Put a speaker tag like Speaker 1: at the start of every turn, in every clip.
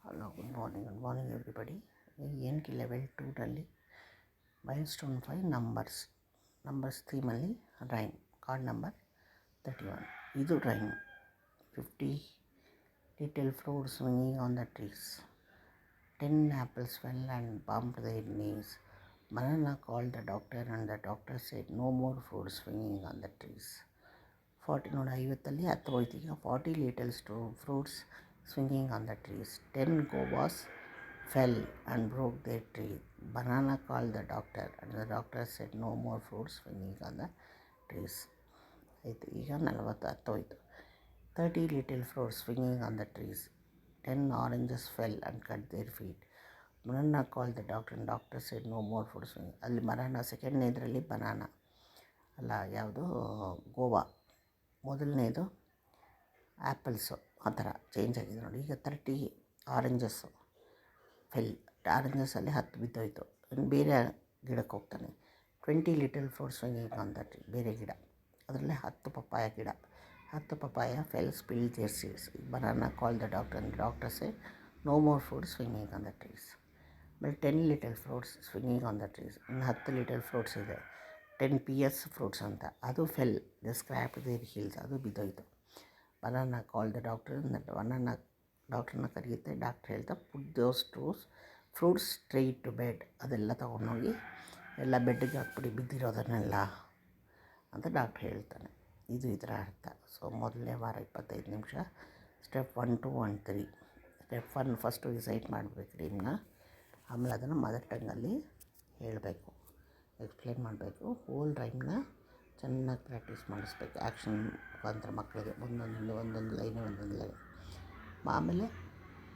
Speaker 1: Hello, good morning everybody. ಏನಕ್ಕೆ level 2ರಲ್ಲಿ milestone 5 numbers ಥೀಮಲ್ಲಿ ರೈಮ್ ಕಾರ್ಡ್ ನಂಬರ್ 31. ಇದು rhyme 50 little fruits swinging on the trees. 10 apples fell and bumped their knees. Banana called the doctor and the doctor said no more fruits swinging on the trees. 40 ನೋಡಿ 50ಅಲ್ಲಿ 10 ಹೋಯ್ತು. ಈಗ 40 little fruits swinging on the trees. 10 guavas fell and broke their tree. Banana called the doctor and the doctor said no more fruits swinging on the trees. ಆಯಿತು. ಈಗ 40 10 ಹೋಯ್ತು. 30 little fruits swinging on the trees. 10 oranges fell and cut their feet. Banana called the doctor and doctor said no more fruits swinging. ಅಲ್ಲಿ ಮರನ ಸೆಕೆಂಡ್ನೇದರಲ್ಲಿ banana ಅಲ್ಲ, ಯಾವುದು ಗೋವಾ, ಮೊದಲನೇದು ಆ್ಯಪಲ್ಸು, ಆ ಥರ ಚೇಂಜ್ ಆಗಿದೆ ನೋಡಿ. ಈಗ 30 ಆರೆಂಜಸ್ಸು ಫೆಲ್, ಆರೆಂಜಸ್ಸಲ್ಲಿ 10 ಬಿದ್ದೋಯ್ತು. ಇನ್ನು ಬೇರೆ ಗಿಡಕ್ಕೆ ಹೋಗ್ತಾನೆ. 20 little fruits swinging on the tree, ಬೇರೆ ಗಿಡ, ಅದರಲ್ಲೇ 10 ಪಪ್ಪಾಯ ಗಿಡ. 10 papaya fell spill their seeds. Banana call the doctor and doctor say no more fruits swinging on the trees. ಆಮೇಲೆ 10 little fruits swinging on the trees. ಇನ್ನು 10 little fruits ಇದೆ. 10 pears fruits ಅಂತ, ಅದು fell the scrap their heels, ಅದು ಬಿದ್ದೋಯ್ತು. Banana call the doctor, banana ಡಾಕ್ಟ್ರನ್ನ ಕರೆಯುತ್ತೆ. Doctor ಹೇಳ್ತಾ put those fruits straight to bed, ಅದೆಲ್ಲ ತೊಗೊಂಡೋಗಿ ಎಲ್ಲ ಬೆಡ್ಗೆ ಹಾಕ್ಬಿಡಿ ಬಿದ್ದಿರೋದನ್ನೆಲ್ಲ ಅಂತ ಡಾಕ್ಟ್ರ್ ಹೇಳ್ತಾನೆ. ಇದು ಇದರ ಅರ್ಥ. ಸೊ ಮೊದಲನೇ ವಾರ 25 ನಿಮಿಷ. Step 1, 2 and 3. Step 1 first recite ಮಾಡಬೇಕು ರೀಮ್ನ. ಆಮೇಲೆ ಅದನ್ನು ಮದರ್ ಟಂಗಲ್ಲಿ ಹೇಳಬೇಕು, ಎಕ್ಸ್ಪ್ಲೇನ್ ಮಾಡಬೇಕು. ಹೋಲ್ ರೈಮ್ನ ಚೆನ್ನಾಗಿ ಪ್ರಾಕ್ಟೀಸ್ ಮಾಡಿಸ್ಬೇಕು ಆ್ಯಕ್ಷನ್ ಮುಖಾಂತರ ಮಕ್ಕಳಿಗೆ. ಒಂದೊಂದು ಲೈನ್. ಆಮೇಲೆ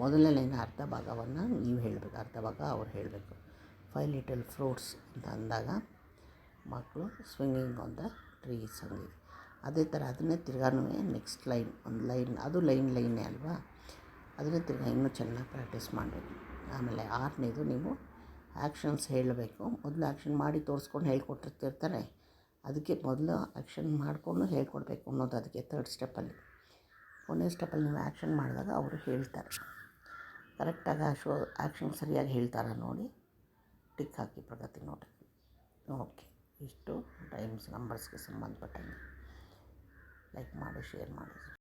Speaker 1: ಮೊದಲನೇ ಲೈನ್ ಅರ್ಧ ಭಾಗವನ್ನು ನೀವು ಹೇಳಬೇಕು, ಅರ್ಧ ಭಾಗ ಅವ್ರು ಹೇಳಬೇಕು. 5 little fruits ಅಂತ ಅಂದಾಗ ಮಕ್ಕಳು ಸ್ವಿಂಗಿಂಗ್ ಆನ್ ದ ಟ್ರೀಸ್ ಹಂಗೆ. ಅದೇ ಥರ ಅದನ್ನೇ ತಿರ್ಗಾನು ನೆಕ್ಸ್ಟ್ ಲೈನ್, ಒಂದು ಲೈನ್, ಅದು ಲೈನೇ ಅಲ್ವಾ, ಅದನ್ನೇ ತಿರ್ಗಾ ಇನ್ನೂ ಚೆನ್ನಾಗಿ ಪ್ರಾಕ್ಟೀಸ್ ಮಾಡಬೇಕು. ಆಮೇಲೆ 6ನೇದು ನೀವು ಆ್ಯಕ್ಷನ್ಸ್ ಹೇಳಬೇಕು. ಮೊದಲು ಆ್ಯಕ್ಷನ್ ಮಾಡಿ ತೋರಿಸ್ಕೊಂಡು ಹೇಳ್ಕೊಟ್ಟಿರ್ತಿರ್ತಾರೆ, ಅದಕ್ಕೆ ಮೊದಲು ಆ್ಯಕ್ಷನ್ ಮಾಡಿಕೊಂಡು ಹೇಳ್ಕೊಡ್ಬೇಕು ಅನ್ನೋದು. ಅದಕ್ಕೆ 3rd ಸ್ಟೆಪ್ಪಲ್ಲಿ, ಕೊನೆಯ ಸ್ಟೆಪ್ಪಲ್ಲಿ ನೀವು ಆ್ಯಕ್ಷನ್ ಮಾಡಿದಾಗ ಅವರು ಹೇಳ್ತಾರೆ. ಕರೆಕ್ಟಾಗಿ ಆ್ಯಕ್ಷನ್ ಸರಿಯಾಗಿ ಹೇಳ್ತಾರ ನೋಡಿ, ಟಿಕ್ ಹಾಕಿ ಪ್ರಗತಿ ನೋಡಿ. ಓಕೆ, ಇಷ್ಟು ರೈಮ್ಸ್ ನಂಬರ್ಸ್ಗೆ ಸಂಬಂಧಪಟ್ಟಂಗೆ. ಲೈಕ್ ಮಾಡಿ, ಶೇರ್ ಮಾಡಿ.